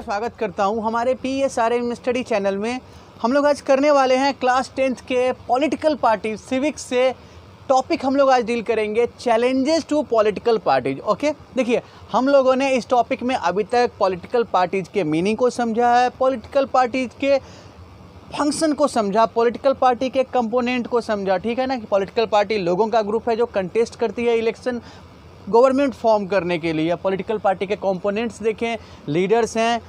स्वागत करता हूं हमारे PSRM स्टडी चैनल में। हम लोग आज करने वाले हैं क्लास 10th के पॉलिटिकल पार्टी सिविक्स से टॉपिक। हम लोग आज डील करेंगे challenges to political parties. Okay, देखिए हम लोगों ने इस टॉपिक में अभी तक पॉलिटिकल पार्टीज के मीनिंग को समझा है, पॉलिटिकल पार्टीज के फंक्शन को समझा, पॉलिटिकल पार्टी के कंपोनेंट को समझा। ठीक है ना, कि पॉलिटिकल पार्टी लोगों का ग्रुप है जो कंटेस्ट करती है इलेक्शन गवर्नमेंट फॉर्म करने के लिए। पॉलिटिकल पार्टी के कंपोनेंट्स देखें, लीडर्स हैं,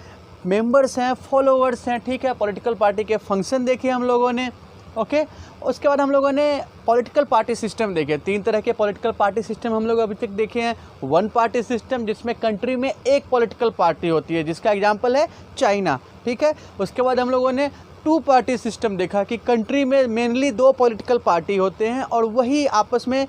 मेंबर्स हैं, फॉलोअर्स हैं। ठीक है, पॉलिटिकल पार्टी के फंक्शन देखे हम लोगों ने। ओके, उसके बाद हम लोगों ने पॉलिटिकल पार्टी सिस्टम देखे। 3 तरह के पॉलिटिकल पार्टी सिस्टम हम लोग अभी तक देखे हैं। 1 पार्टी सिस्टम जिसमें कंट्री में एक पॉलिटिकल पार्टी होती है, जिसका एग्जाम्पल है चाइना। ठीक है, उसके बाद हम लोगों ने 2 पार्टी सिस्टम देखा कि कंट्री में मेनली 2 पॉलिटिकल पार्टी होते हैं और वही आपस में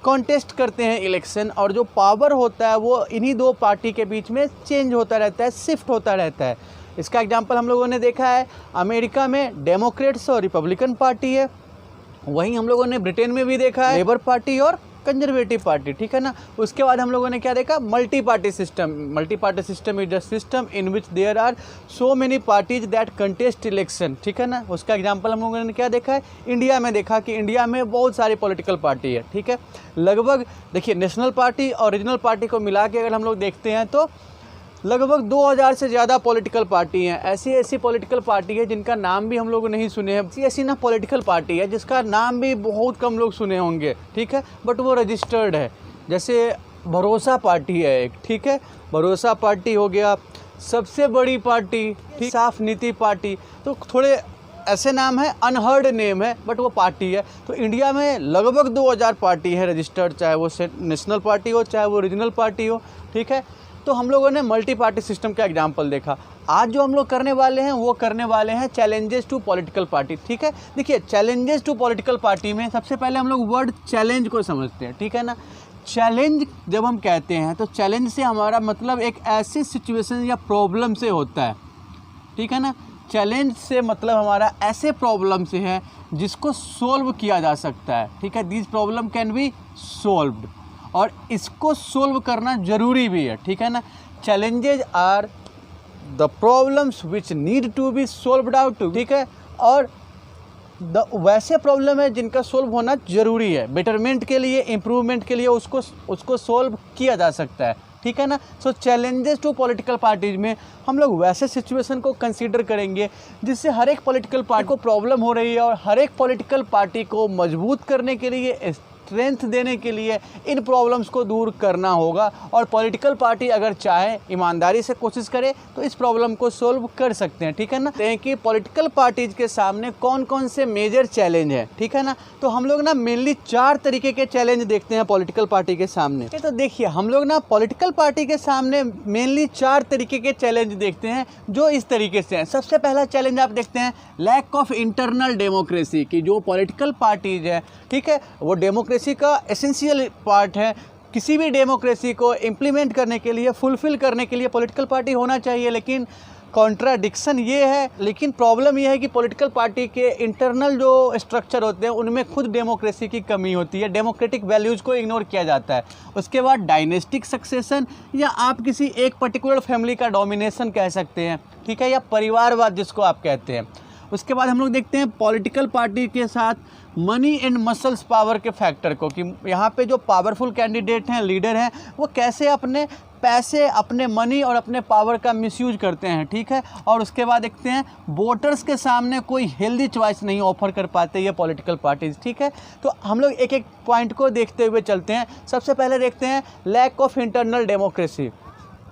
कॉन्टेस्ट करते हैं इलेक्शन, और जो पावर होता है वो इन्हीं 2 पार्टी के बीच में चेंज होता रहता है, शिफ्ट होता रहता है। इसका एग्जांपल हम लोगों ने देखा है अमेरिका में डेमोक्रेट्स और रिपब्लिकन पार्टी है, वहीं हम लोगों ने ब्रिटेन में भी देखा है लेबर पार्टी और कंजर्वेटिव पार्टी। ठीक है ना, उसके बाद हम लोगों ने क्या देखा, multi party system. Multi party system is the system in which there are so many parties that contest election. ठीक है ना, उसका एग्जांपल हम लोगों ने क्या देखा है, इंडिया में देखा कि इंडिया में बहुत सारी पॉलिटिकल पार्टी है। ठीक है, लगभग देखिए नेशनल पार्टी और रीजनल पार्टी को मिला के अगर हम लोग देखते हैं तो लगभग 2000 से ज़्यादा पॉलिटिकल पार्टी हैं। ऐसी पॉलिटिकल पार्टी है जिनका नाम भी हम लोग नहीं सुने हैं। ऐसी ना पॉलिटिकल पार्टी है जिसका नाम भी बहुत कम लोग सुने होंगे। ठीक है, बट वो रजिस्टर्ड है। जैसे भरोसा पार्टी है एक। ठीक है, भरोसा पार्टी हो गया, सबसे बड़ी पार्टी, साफ नीति पार्टी। तो थोड़े ऐसे नाम है, अनहर्ड नेम है, बट वो पार्टी है। तो इंडिया में लगभग 2000 पार्टी है रजिस्टर्ड, चाहे वो नेशनल पार्टी हो चाहे वो रीजनल पार्टी हो। ठीक है, तो हम लोगों ने मल्टी पार्टी सिस्टम का एग्जाम्पल देखा। आज जो हम लोग करने वाले हैं वो करने वाले हैं चैलेंजेस टू पॉलिटिकल पार्टी। ठीक है, देखिए चैलेंजेस टू पॉलिटिकल पार्टी में सबसे पहले हम लोग वर्ड चैलेंज को समझते हैं। ठीक है ना, चैलेंज जब हम कहते हैं तो चैलेंज से हमारा मतलब एक ऐसी सिचुएशन या प्रॉब्लम से होता है। ठीक है ना, चैलेंज से मतलब हमारा ऐसे प्रॉब्लम से है जिसको सोल्व किया जा सकता है। ठीक है, this problem can be solved, और इसको सोल्व करना ज़रूरी भी है। ठीक है ना, challenges are the problems which need to be solved out. ठीक है, और वैसे प्रॉब्लम है जिनका सोल्व होना ज़रूरी है, बेटरमेंट के लिए, इम्प्रूवमेंट के लिए उसको सोल्व किया जा सकता है। ठीक है ना, सो चैलेंजेस टू पॉलिटिकल पार्टीज में हम लोग वैसे सिचुएशन को कंसीडर करेंगे जिससे हर एक पॉलिटिकल पार्टी को प्रॉब्लम हो रही है, और हर एक पॉलिटिकल पार्टी को मजबूत करने के लिए, स्ट्रेंथ देने के लिए इन प्रॉब्लम्स को दूर करना होगा। और पॉलिटिकल पार्टी अगर चाहे, ईमानदारी से कोशिश करे तो इस प्रॉब्लम को सोल्व कर सकते हैं। ठीक है ना, कि पॉलिटिकल पार्टीज के सामने कौन कौन से मेजर चैलेंज हैं। ठीक है ना, तो हम लोग ना मेनली 4 तरीके के चैलेंज देखते हैं पॉलिटिकल पार्टी के सामने। तो देखिए हम लोग ना पॉलिटिकल पार्टी के सामने मेनली 4 तरीके के चैलेंज देखते हैं जो इस तरीके से हैं। सबसे पहला चैलेंज आप देखते हैं लैक ऑफ इंटरनल डेमोक्रेसी की। जो पॉलिटिकल पार्टीज है, ठीक है, वो डेमोक्रेसी का एसेंशियल पार्ट है। किसी भी डेमोक्रेसी को इम्प्लीमेंट करने के लिए, फुलफिल करने के लिए पॉलिटिकल पार्टी होना चाहिए। लेकिन कॉन्ट्राडिक्शन ये है, लेकिन प्रॉब्लम ये है कि पॉलिटिकल पार्टी के इंटरनल जो स्ट्रक्चर होते हैं उनमें खुद डेमोक्रेसी की कमी होती है, डेमोक्रेटिक वैल्यूज़ को इग्नोर किया जाता है। उसके बाद डायनेस्टिक सक्सेशन, या आप किसी एक पर्टिकुलर फैमिली का डोमिनेशन कह सकते हैं। ठीक है, या परिवारवाद जिसको आप कहते हैं। उसके बाद हम लोग देखते हैं पॉलिटिकल पार्टी के साथ मनी एंड मसल्स पावर के फैक्टर को, कि यहाँ पे जो पावरफुल कैंडिडेट हैं, लीडर हैं, वो कैसे अपने पैसे, अपने मनी और अपने पावर का मिसयूज करते हैं। ठीक है, और उसके बाद देखते हैं वोटर्स के सामने कोई हेल्दी चॉइस नहीं ऑफर कर पाते ये पॉलिटिकल पार्टीज। ठीक है, तो हम लोग एक एक पॉइंट को देखते हुए चलते हैं। सबसे पहले देखते हैं लैक ऑफ इंटरनल डेमोक्रेसी।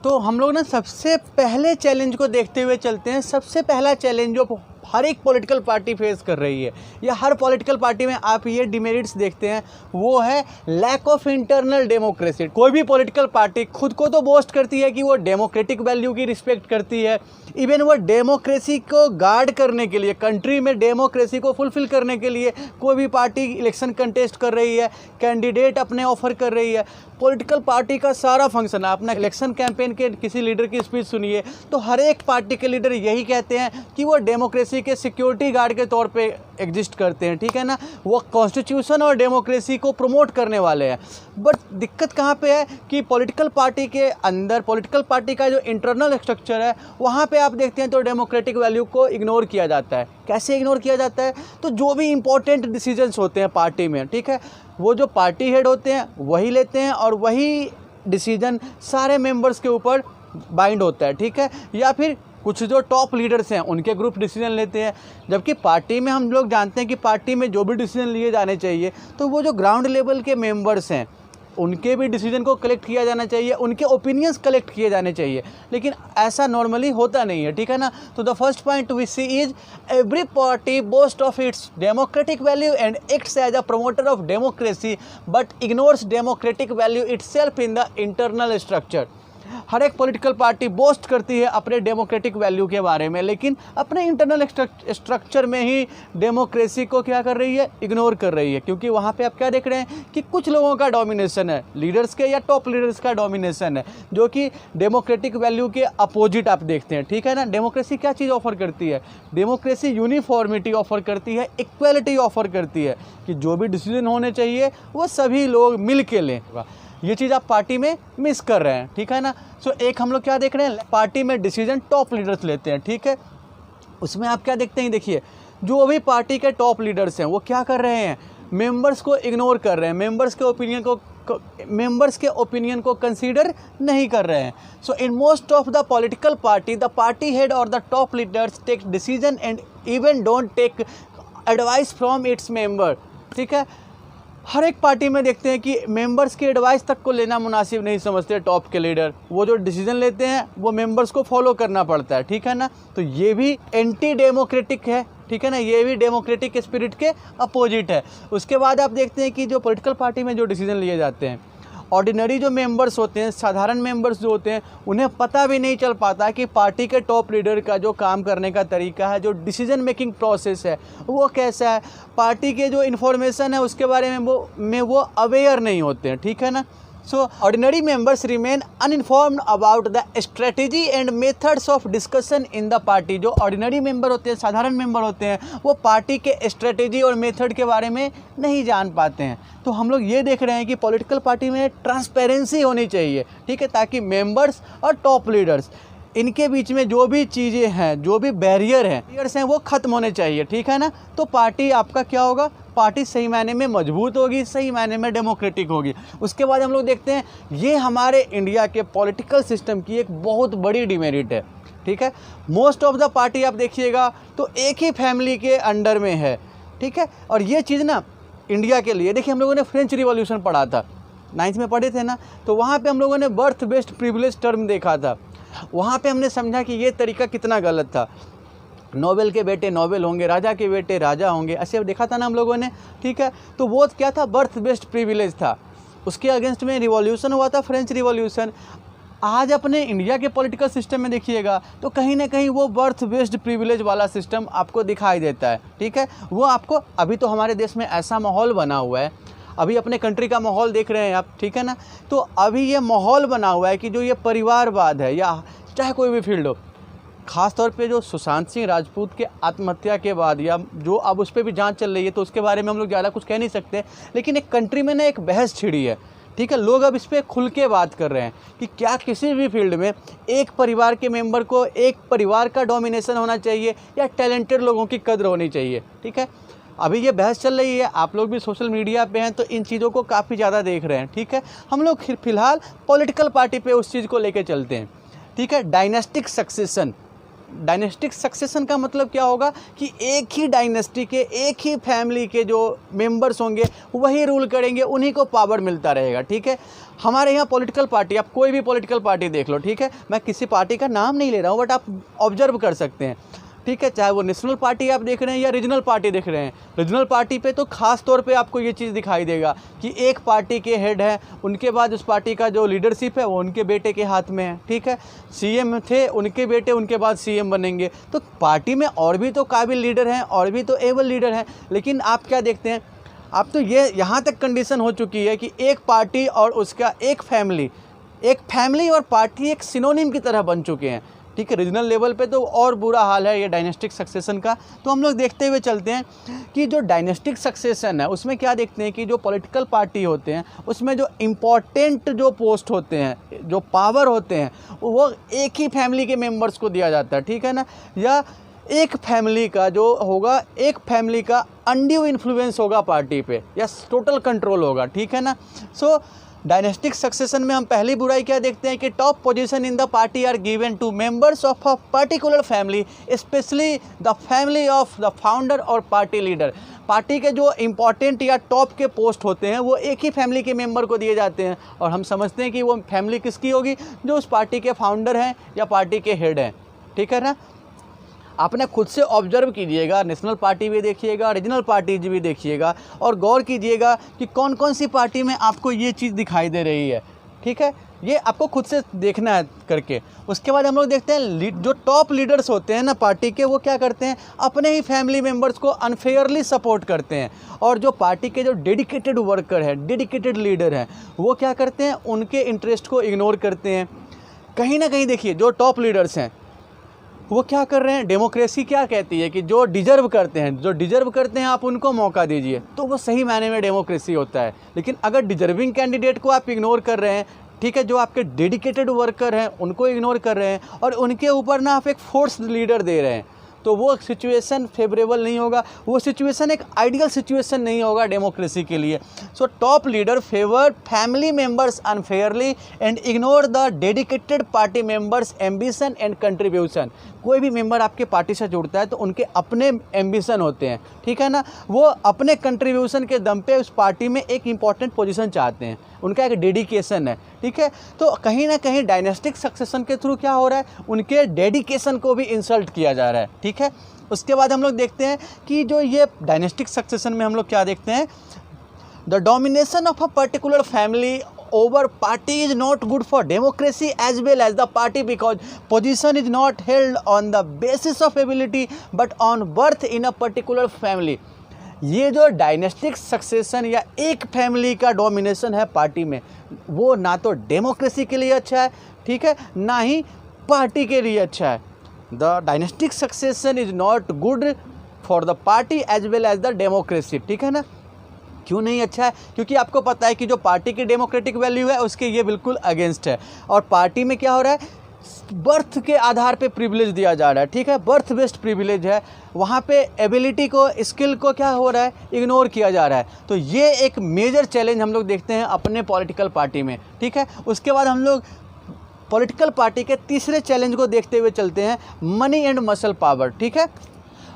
तो हम लोग ना सबसे पहले चैलेंज को देखते हुए चलते हैं। सबसे पहला चैलेंज जो हर एक पॉलिटिकल पार्टी फेस कर रही है, या हर पॉलिटिकल पार्टी में आप ये डिमेरिट्स देखते हैं, वो है लैक ऑफ इंटरनल डेमोक्रेसी। कोई भी पॉलिटिकल पार्टी खुद को तो बोस्ट करती है कि वो डेमोक्रेटिक वैल्यू की रिस्पेक्ट करती है, इवन वो डेमोक्रेसी को गार्ड करने के लिए, कंट्री में डेमोक्रेसी को फुलफिल करने के लिए कोई भी पार्टी इलेक्शन कंटेस्ट कर रही है, कैंडिडेट अपने ऑफर कर रही है। पॉलिटिकल पार्टी का सारा फंक्शन, अपना इलेक्शन कैंपेन के किसी लीडर की स्पीच सुनिए तो हर एक पार्टी के लीडर यही कहते हैं कि वो डेमोक्रेसी के सिक्योरिटी गार्ड के तौर पे एग्जिस्ट करते हैं, ठीक है ना। वो कॉन्स्टिट्यूशन और डेमोक्रेसी को प्रमोट करने वाले हैं। बट दिक्कत कहाँ पे है कि पॉलिटिकल पार्टी के अंदर, पॉलिटिकल पार्टी का जो इंटरनल स्ट्रक्चर है, वहाँ पे आप देखते हैं तो डेमोक्रेटिक वैल्यू को इग्नोर किया जाता है। कैसे इग्नोर किया जाता है? तो जो भी इंपॉर्टेंट डिसीजंस होते हैं पार्टी में, ठीक है, वो जो पार्टी हेड होते हैं वही लेते हैं और वही डिसीजन सारे मेंबर्स के ऊपर बाइंड होता है, ठीक है। या फिर कुछ जो टॉप लीडर्स हैं उनके ग्रुप डिसीजन लेते हैं। जबकि पार्टी में हम लोग जानते हैं कि पार्टी में जो भी डिसीजन लिए जाने चाहिए तो वो जो ग्राउंड लेवल के मेंबर्स हैं उनके भी डिसीजन को कलेक्ट किया जाना चाहिए, उनके ओपिनियंस कलेक्ट किए जाने चाहिए। लेकिन ऐसा नॉर्मली होता नहीं है, ठीक है ना। तो the first point we see is every party boast of its democratic value and acts as a promoter of democracy but ignores democratic value itself in the internal structure. हर एक पॉलिटिकल पार्टी बोस्ट करती है अपने democratic value के बारे में, लेकिन अपने इंटरनल स्ट्रक्चर में ही डेमोक्रेसी को क्या कर रही है? इग्नोर कर रही है। क्योंकि वहाँ पे आप क्या देख रहे हैं कि कुछ लोगों का डोमिनेशन है, लीडर्स के या टॉप लीडर्स का डोमिनेशन है, जो कि डेमोक्रेटिक वैल्यू के अपोजिट आप देखते हैं, ठीक है ना। डेमोक्रेसी क्या चीज़ ऑफर करती है? डेमोक्रेसी यूनिफॉर्मिटी ऑफर करती है, इक्वलिटी ऑफर करती है कि जो भी डिसीजन होने चाहिए वो सभी लोग मिल के लें। ये चीज़ आप पार्टी में मिस कर रहे हैं, ठीक है ना। सो एक हम लोग क्या देख रहे हैं, पार्टी में डिसीजन टॉप लीडर्स लेते हैं, ठीक है। उसमें आप क्या देखते हैं, देखिए जो भी पार्टी के टॉप लीडर्स हैं वो क्या कर रहे हैं? मेंबर्स को इग्नोर कर रहे हैं, मेंबर्स के ओपिनियन को कंसीडर नहीं कर रहे हैं। So in most of the political party the party head और the top leaders take decision and even don't take advice from its member, ठीक है। हर एक पार्टी में देखते हैं कि मेंबर्स की एडवाइस तक को लेना मुनासिब नहीं समझते टॉप के लीडर। वो जो डिसीजन लेते हैं वो मेंबर्स को फॉलो करना पड़ता है, ठीक है ना। तो ये भी एंटी डेमोक्रेटिक है, ठीक है ना। ये भी डेमोक्रेटिक स्पिरिट के अपोजिट है। उसके बाद आप देखते हैं कि जो पॉलिटिकल पार्टी में जो डिसीजन लिए जाते हैं, ऑर्डिनरी जो मेंबर्स होते हैं, साधारण मेंबर्स जो होते हैं, उन्हें पता भी नहीं चल पाता कि पार्टी के टॉप लीडर का जो काम करने का तरीका है, जो डिसीजन मेकिंग प्रोसेस है वो कैसा है, पार्टी के जो इन्फॉर्मेशन है उसके बारे में वो अवेयर नहीं होते हैं, ठीक है ना। So ordinary members remain uninformed about the strategy and methods of discussion in the party. जो ऑर्डिनरी मेंबर होते हैं, साधारण मेंबर होते हैं, वो पार्टी के स्ट्रेटेजी और मेथड के बारे में नहीं जान पाते हैं। तो हम लोग ये देख रहे हैं कि पॉलिटिकल पार्टी में ट्रांसपेरेंसी होनी चाहिए, ठीक है, ताकि मेंबर्स और टॉप लीडर्स इनके बीच में जो भी चीज़ें हैं, जो भी बैरियर हैं वो ख़त्म होने चाहिए, ठीक है ना। तो पार्टी आपका क्या होगा? पार्टी सही मायने में मजबूत होगी, सही मायने में डेमोक्रेटिक होगी। उसके बाद हम लोग देखते हैं ये हमारे इंडिया के पॉलिटिकल सिस्टम की एक बहुत बड़ी डिमेरिट है, ठीक है। मोस्ट ऑफ द पार्टी आप देखिएगा तो एक ही फैमिली के अंडर में है, ठीक है। और ये चीज़ ना इंडिया के लिए, देखिए हम लोगों ने फ्रेंच रिवॉल्यूशन पढ़ा था, 9th में पढ़े थे ना, तो वहाँ पे हम लोगों ने बर्थ बेस्ड प्रिविलेज टर्म देखा था। वहाँ पे हमने समझा कि ये तरीका कितना गलत था। नोबेल के बेटे नोबेल होंगे, राजा के बेटे राजा होंगे, ऐसे देखा था ना हम लोगों ने, ठीक है। तो वो क्या था? बर्थ बेस्ड प्रिविलेज था। उसके अगेंस्ट में रिवॉल्यूशन हुआ था, फ्रेंच रिवॉल्यूशन। आज अपने इंडिया के पॉलिटिकल सिस्टम में देखिएगा तो कहीं ना कहीं वो बर्थ बेस्ड प्रिविलेज वाला सिस्टम आपको दिखाई देता है, ठीक है। वो आपको, अभी तो हमारे देश में ऐसा माहौल बना हुआ है, अभी अपने कंट्री का माहौल देख रहे हैं आप, ठीक है ना। तो अभी ये माहौल बना हुआ है कि जो ये परिवारवाद है, या चाहे कोई भी फील्ड हो, ख़ास तौर पे जो सुशांत सिंह राजपूत के आत्महत्या के बाद, या जो अब उस पर भी जांच चल रही है, तो उसके बारे में हम लोग ज़्यादा कुछ कह नहीं सकते, लेकिन एक कंट्री में ना एक बहस छिड़ी है, ठीक है। लोग अब इस पर खुल के बात कर रहे हैं कि क्या किसी भी फील्ड में एक परिवार के मेंबर को, एक परिवार का डोमिनेशन होना चाहिए, या टैलेंटेड लोगों की कद्र होनी चाहिए, ठीक है। अभी ये बहस चल रही है, आप लोग भी सोशल मीडिया पे हैं तो इन चीज़ों को काफ़ी ज़्यादा देख रहे हैं, ठीक है। हम लोग फिलहाल पॉलिटिकल पार्टी पे उस चीज़ को लेके चलते हैं, ठीक है। डायनेस्टिक सक्सेशन, डायनेस्टिक सक्सेशन का मतलब क्या होगा कि एक ही डायनेस्टी के, एक ही फैमिली के जो मेंबर्स होंगे वही रूल करेंगे, उन्हीं को पावर मिलता रहेगा, ठीक है। हमारे यहाँ पॉलिटिकल पार्टी, आप कोई भी पॉलिटिकल पार्टी देख लो, ठीक है, मैं किसी पार्टी का नाम नहीं ले रहा हूँ, बट आप ऑब्जर्व कर सकते हैं, ठीक है। चाहे वो नेशनल पार्टी आप देख रहे हैं या रीजनल पार्टी देख रहे हैं, रीजनल पार्टी पे तो खास तौर पे आपको ये चीज़ दिखाई देगा कि एक पार्टी के हेड है, उनके बाद उस पार्टी का जो लीडरशिप है वो उनके बेटे के हाथ में है, ठीक है। सीएम थे, उनके बेटे उनके बाद सीएम बनेंगे। तो पार्टी में और भी तो काबिल लीडर हैं, और भी तो एबल लीडर हैं, लेकिन आप क्या देखते हैं, आप तो ये यहाँ तक कंडीशन हो चुकी है कि एक पार्टी और उसका एक फैमिली और पार्टी एक सिनोनिम की तरह बन चुके हैं, ठीक है। रीजनल लेवल पे तो और बुरा हाल है ये डायनेस्टिक सक्सेशन का। तो हम लोग देखते हुए चलते हैं कि जो डायनेस्टिक सक्सेशन है उसमें क्या देखते हैं कि जो पॉलिटिकल पार्टी होते हैं उसमें जो इम्पोर्टेंट जो पोस्ट होते हैं, जो पावर होते हैं, वो एक ही फैमिली के मेंबर्स को दिया जाता है, ठीक है ना। या एक फैमिली का जो होगा, एक फैमिली का अनड्यू इन्फ्लुएंस होगा पार्टी पे, या टोटल कंट्रोल होगा, ठीक है ना। सो डायनेस्टिक सक्सेशन में हम पहली बुराई क्या देखते हैं कि top position in the party are given to members of a particular family, specially the family of the founder और पार्टी लीडर। पार्टी के जो इम्पोर्टेंट या टॉप के पोस्ट होते हैं वो एक ही फैमिली के मेंबर को दिए जाते हैं, और हम समझते हैं कि वो फैमिली किसकी होगी, जो उस पार्टी के फाउंडर हैं या पार्टी के हेड हैं, ठीक है ना। आपने खुद से ऑब्जर्व कीजिएगा, नेशनल पार्टी भी देखिएगा, रीजनल पार्टीज भी देखिएगा, और गौर कीजिएगा कि कौन कौन सी पार्टी में आपको ये चीज़ दिखाई दे रही है, ठीक है। ये आपको खुद से देखना है करके। उसके बाद हम लोग देखते हैं जो टॉप लीडर्स होते हैं ना पार्टी के, वो क्या करते हैं, अपने ही फैमिली मेम्बर्स को अनफेयरली सपोर्ट करते हैं, और जो पार्टी के जो डेडिकेटेड वर्कर हैं, डेडिकेटेड लीडर हैं, वो क्या करते हैं, उनके इंटरेस्ट को इग्नोर करते हैं। कहीं ना कहीं देखिए जो टॉप लीडर्स हैं वो क्या कर रहे हैं, डेमोक्रेसी क्या कहती है कि जो डिजर्व करते हैं आप उनको मौका दीजिए, तो वो सही मायने में डेमोक्रेसी होता है। लेकिन अगर डिजर्विंग कैंडिडेट को आप इग्नोर कर रहे हैं, ठीक है, जो आपके डेडिकेटेड वर्कर हैं उनको इग्नोर कर रहे हैं, और उनके ऊपर ना आप एक फोर्स लीडर दे रहे हैं, तो वो सिचुएशन फेवरेबल नहीं होगा, वो सिचुएशन एक आइडियल सिचुएशन नहीं होगा डेमोक्रेसी के लिए। So top leader favour family members unfairly and ignore the dedicated party members ambition and contribution. कोई भी मेंबर आपके पार्टी से जुड़ता है तो उनके अपने एम्बिशन होते हैं, ठीक है ना, वो अपने कंट्रीब्यूशन के दम पे उस पार्टी में एक इम्पॉर्टेंट पोजीशन चाहते हैं, उनका एक डेडिकेशन है, ठीक है। तो कहीं ना कहीं डायनेस्टिक सक्सेशन के थ्रू क्या हो रहा है, उनके डेडिकेशन को भी इंसल्ट किया जा रहा है, ठीक है। उसके बाद हम लोग देखते हैं कि जो ये डायनेस्टिक सक्सेशन में हम लोग क्या देखते हैं, the domination of a particular family over party is not good for democracy as well as the party, because position is not held on the basis of ability but on birth in a particular family। ये जो dynastic succession या एक family का domination है party में, वो ना तो डेमोक्रेसी के लिए अच्छा है, ठीक है, ना ही पार्टी के लिए अच्छा है। The dynastic succession is not good for the party as well as the democracy, ठीक है ना। क्यों नहीं अच्छा है, क्योंकि आपको पता है कि जो पार्टी की डेमोक्रेटिक वैल्यू है उसके ये बिल्कुल अगेंस्ट है, और पार्टी में क्या हो रहा है, बर्थ के आधार पे प्रिविलेज दिया जा रहा है, ठीक है, बर्थ बेस्ड प्रिविलेज है, वहाँ पे एबिलिटी को, स्किल को क्या हो रहा है, इग्नोर किया जा रहा है। तो ये एक मेजर चैलेंज हम लोग देखते हैं अपने पॉलिटिकल पार्टी में, ठीक है। उसके बाद हम लोग पॉलिटिकल पार्टी के तीसरे चैलेंज को देखते हुए चलते हैं, मनी एंड मसल पावर, ठीक है।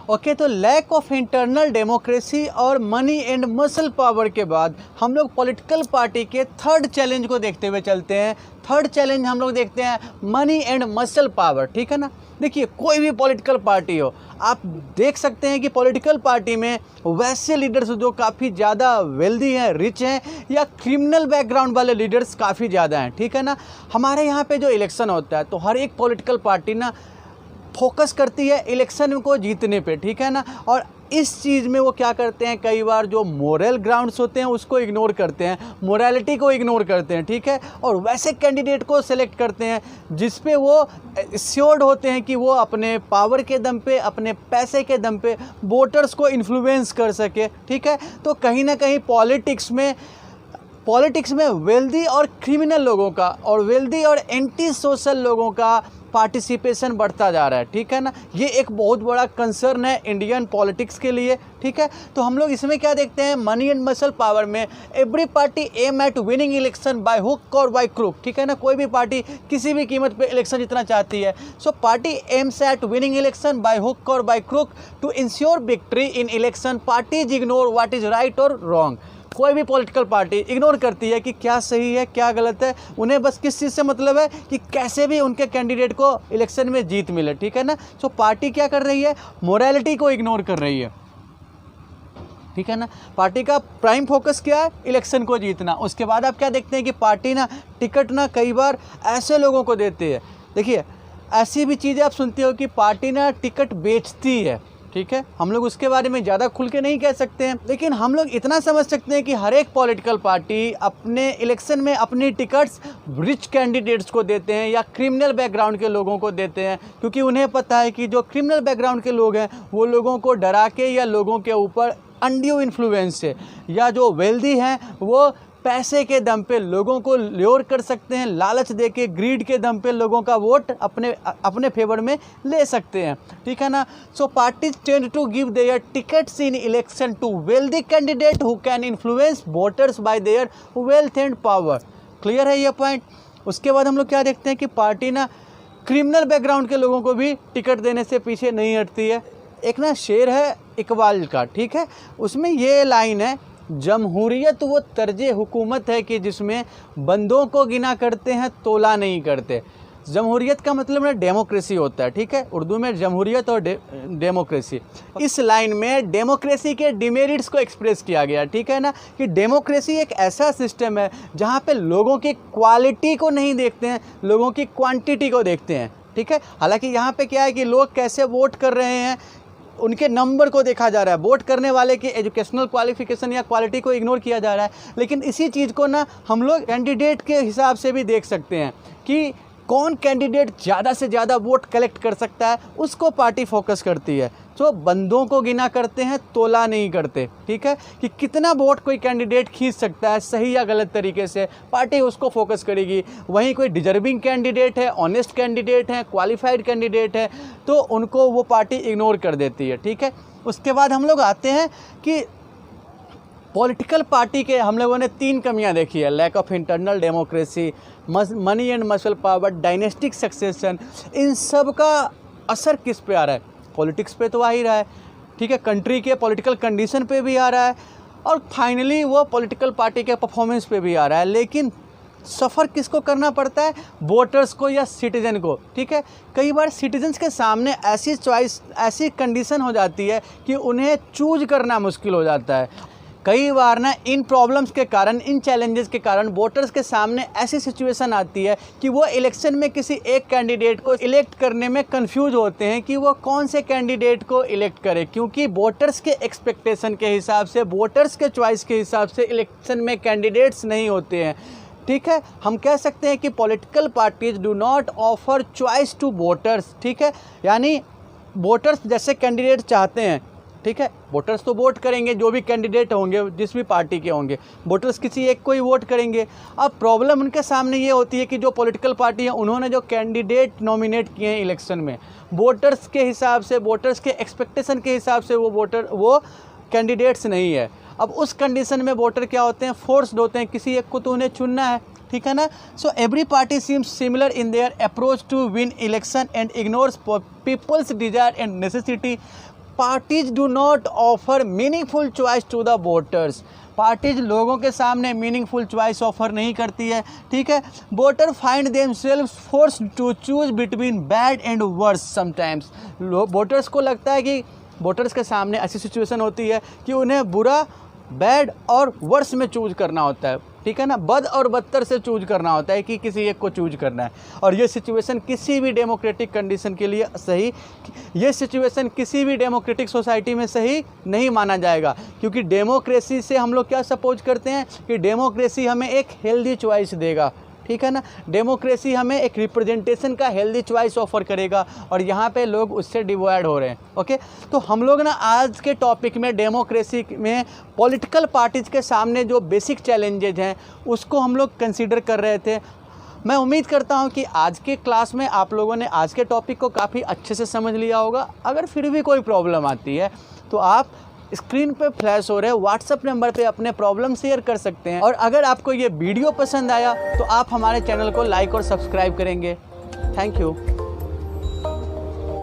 ओके, तो लैक ऑफ इंटरनल डेमोक्रेसी और मनी एंड मसल पावर के बाद हम लोग पॉलिटिकल पार्टी के थर्ड चैलेंज को देखते हुए चलते हैं। थर्ड चैलेंज हम लोग देखते हैं मनी एंड मसल पावर, ठीक है ना। देखिए कोई भी पॉलिटिकल पार्टी हो, आप देख सकते हैं कि पॉलिटिकल पार्टी में वैसे लीडर्स जो काफ़ी ज़्यादा वेल्दी हैं, रिच हैं, या क्रिमिनल बैकग्राउंड वाले लीडर्स काफ़ी ज़्यादा हैं, ठीक है ना। हमारे यहाँ पे जो इलेक्शन होता है तो हर एक पॉलिटिकल पार्टी ना फोकस करती है इलेक्शन को जीतने पे, ठीक है ना, और इस चीज़ में वो क्या करते हैं, कई बार जो मोरल ग्राउंड्स होते हैं उसको इग्नोर करते हैं, मोरालिटी को इग्नोर करते हैं, ठीक है, और वैसे कैंडिडेट को सेलेक्ट करते हैं जिस पे वो श्योर्ड होते हैं कि वो अपने पावर के दम पे, अपने पैसे के दम पे वोटर्स को इन्फ्लुएंस कर सके, ठीक है। तो कहीं ना कहीं पॉलिटिक्स में वेल्दी और क्रिमिनल लोगों का और वेल्दी और एंटी सोशल लोगों का पार्टिसिपेशन बढ़ता जा रहा है, ठीक है ना। ये एक बहुत बड़ा कंसर्न है इंडियन पॉलिटिक्स के लिए, ठीक है। तो हम लोग इसमें क्या देखते हैं, मनी एंड मसल पावर में every party aim at winning election by hook और बाय क्रूक, ठीक है ना। कोई भी पार्टी किसी भी कीमत पे इलेक्शन जीतना चाहती है। So party aims at winning election by hook और by crook to ensure victory in election. Parties ignore what is right और रॉन्ग। कोई भी पॉलिटिकल पार्टी इग्नोर करती है कि क्या सही है क्या गलत है, उन्हें बस किस चीज़ से मतलब है कि कैसे भी उनके कैंडिडेट को इलेक्शन में जीत मिले, ठीक है ना। सो पार्टी क्या कर रही है, मोरालिटी को इग्नोर कर रही है, ठीक है ना। पार्टी का प्राइम फोकस क्या है, इलेक्शन को जीतना। उसके बाद आप क्या देखते हैं कि पार्टी ना टिकट ना कई बार ऐसे लोगों को देती है। देखिए ऐसी भी चीज़ें आप सुनते हो कि पार्टी ना टिकट बेचती है, ठीक है, हम लोग उसके बारे में ज़्यादा खुल के नहीं कह सकते हैं, लेकिन हम लोग इतना समझ सकते हैं कि हर एक पॉलिटिकल पार्टी अपने इलेक्शन में अपनी टिकट्स रिच कैंडिडेट्स को देते हैं या क्रिमिनल बैकग्राउंड के लोगों को देते हैं, क्योंकि उन्हें पता है कि जो क्रिमिनल बैकग्राउंड के लोग हैं वो लोगों को डरा के या लोगों के ऊपर अनड्यू इन्फ्लुएंस से, या जो वेल्दी हैं वो पैसे के दम पे लोगों को ल्योर कर सकते हैं, लालच देके ग्रीड के दम पे लोगों का वोट अपने फेवर में ले सकते हैं, ठीक है ना। So parties tend to give their tickets in election to wealthy candidate who can influence voters by their wealth and power. Clear है ये पॉइंट। उसके बाद हम लोग क्या देखते हैं कि पार्टी ना क्रिमिनल बैकग्राउंड के लोगों को भी टिकट देने से पीछे नहीं हटती है। एक ना शेर है इकबाल का, ठीक है, उसमें ये लाइन है, जमहूरियत वो तर्जे हुकूमत है कि जिसमें बंदों को गिना करते हैं तोला नहीं करते। जमहूरियत का मतलब ना डेमोक्रेसी होता है, ठीक है, उर्दू में जमहूरियत और डेमोक्रेसी। इस लाइन में डेमोक्रेसी के डिमेरिट्स को एक्सप्रेस किया गया, ठीक है ना, कि डेमोक्रेसी एक ऐसा सिस्टम है जहाँ पे लोगों की क्वालिटी को नहीं देखते हैं, लोगों की क्वांटिटी को देखते हैं, ठीक है। हालांकि यहाँ पे क्या है कि लोग कैसे वोट कर रहे हैं उनके नंबर को देखा जा रहा है, वोट करने वाले के एजुकेशनल क्वालिफिकेशन या क्वालिटी को इग्नोर किया जा रहा है। लेकिन इसी चीज़ को ना हम लोग कैंडिडेट के हिसाब से भी देख सकते हैं कि कौन कैंडिडेट ज़्यादा से ज़्यादा वोट कलेक्ट कर सकता है, उसको पार्टी फोकस करती है। तो बंदों को गिना करते हैं तोला नहीं करते, ठीक है, कि कितना वोट कोई कैंडिडेट खींच सकता है सही या गलत तरीके से, पार्टी उसको फोकस करेगी। वहीं कोई डिजर्विंग कैंडिडेट है, ऑनेस्ट कैंडिडेट है, क्वालिफाइड कैंडिडेट है, तो उनको वो पार्टी इग्नोर कर देती है, ठीक है। उसके बाद हम लोग आते हैं कि पॉलिटिकल पार्टी के हम लोगों ने 3 कमियां देखी है, lack of internal democracy, money and muscle power, dynastic succession. इन सब का असर किस पे आ रहा है? पॉलिटिक्स पे तो आ ही रहा है, ठीक है, कंट्री के पॉलिटिकल कंडीशन पे भी आ रहा है, और फाइनली वो पॉलिटिकल पार्टी के परफॉर्मेंस पे भी आ रहा है। लेकिन सफ़र किसको करना पड़ता है? वोटर्स को या सिटीजन को, ठीक है। कई बार सिटीजन्स के सामने ऐसी चॉइस, ऐसी कंडीशन हो जाती है कि उन्हें चूज करना मुश्किल हो जाता है। कई बार ना इन प्रॉब्लम्स के कारण, इन चैलेंजेस के कारण वोटर्स के सामने ऐसी सिचुएशन आती है कि वो इलेक्शन में किसी एक कैंडिडेट को इलेक्ट करने में कंफ्यूज होते हैं कि वो कौन से कैंडिडेट को इलेक्ट करे, क्योंकि वोटर्स के एक्सपेक्टेशन के हिसाब से, वोटर्स के चॉइस के हिसाब से इलेक्शन में कैंडिडेट्स नहीं होते हैं, ठीक है। हम कह सकते हैं कि political parties do not offer choice to voters, ठीक है, यानी वोटर्स जैसे कैंडिडेट चाहते हैं, ठीक है, वोटर्स तो वोट करेंगे, जो भी कैंडिडेट होंगे जिस भी पार्टी के होंगे, वोटर्स किसी एक को ही वोट करेंगे। अब प्रॉब्लम उनके सामने ये होती है कि जो पॉलिटिकल पार्टी है उन्होंने जो कैंडिडेट नॉमिनेट किए हैं इलेक्शन में, वोटर्स के हिसाब से, वोटर्स के एक्सपेक्टेशन के हिसाब से वो कैंडिडेट्स नहीं है। अब उस कंडीशन में वोटर क्या होते हैं? फोर्स्ड होते हैं, किसी एक को तो उन्हें चुनना है, ठीक है ना। So every party seems similar in their approach to win election and ignores people's desire and necessity. Parties do not offer meaningful choice to the voters. Parties लोगों के सामने मीनिंगफुल चॉइस ऑफर नहीं करती है, ठीक है। Voter find themselves forced to choose between bad and worse sometimes. Voters को लगता है कि वोटर्स के सामने ऐसी सिचुएशन होती है कि उन्हें बुरा, बैड और वर्स में चूज करना होता है, ठीक है ना, बद और बदतर से चूज करना होता है कि किसी एक को चूज करना है। और ये सिचुएशन किसी भी डेमोक्रेटिक कंडीशन के लिए सही, ये सिचुएशन किसी भी डेमोक्रेटिक सोसाइटी में सही नहीं माना जाएगा, क्योंकि डेमोक्रेसी से हम लोग क्या सपोज करते हैं कि डेमोक्रेसी हमें एक हेल्दी चॉइस देगा, ठीक है ना, डेमोक्रेसी हमें एक रिप्रेजेंटेशन का हेल्दी चॉइस ऑफर करेगा, और यहाँ पे लोग उससे डिवाइड हो रहे हैं, ओके। तो हम लोग ना आज के टॉपिक में डेमोक्रेसी में पॉलिटिकल पार्टीज के सामने जो बेसिक चैलेंजेज हैं उसको हम लोग कंसीडर कर रहे थे। मैं उम्मीद करता हूँ कि आज के क्लास में आप लोगों ने आज के टॉपिक को काफ़ी अच्छे से समझ लिया होगा। अगर फिर भी कोई प्रॉब्लम आती है तो आप स्क्रीन पे फ्लैश हो रहे व्हाट्सएप नंबर पे अपने प्रॉब्लम शेयर कर सकते हैं। और अगर आपको ये वीडियो पसंद आया तो आप हमारे चैनल को लाइक और सब्सक्राइब करेंगे। Thank you.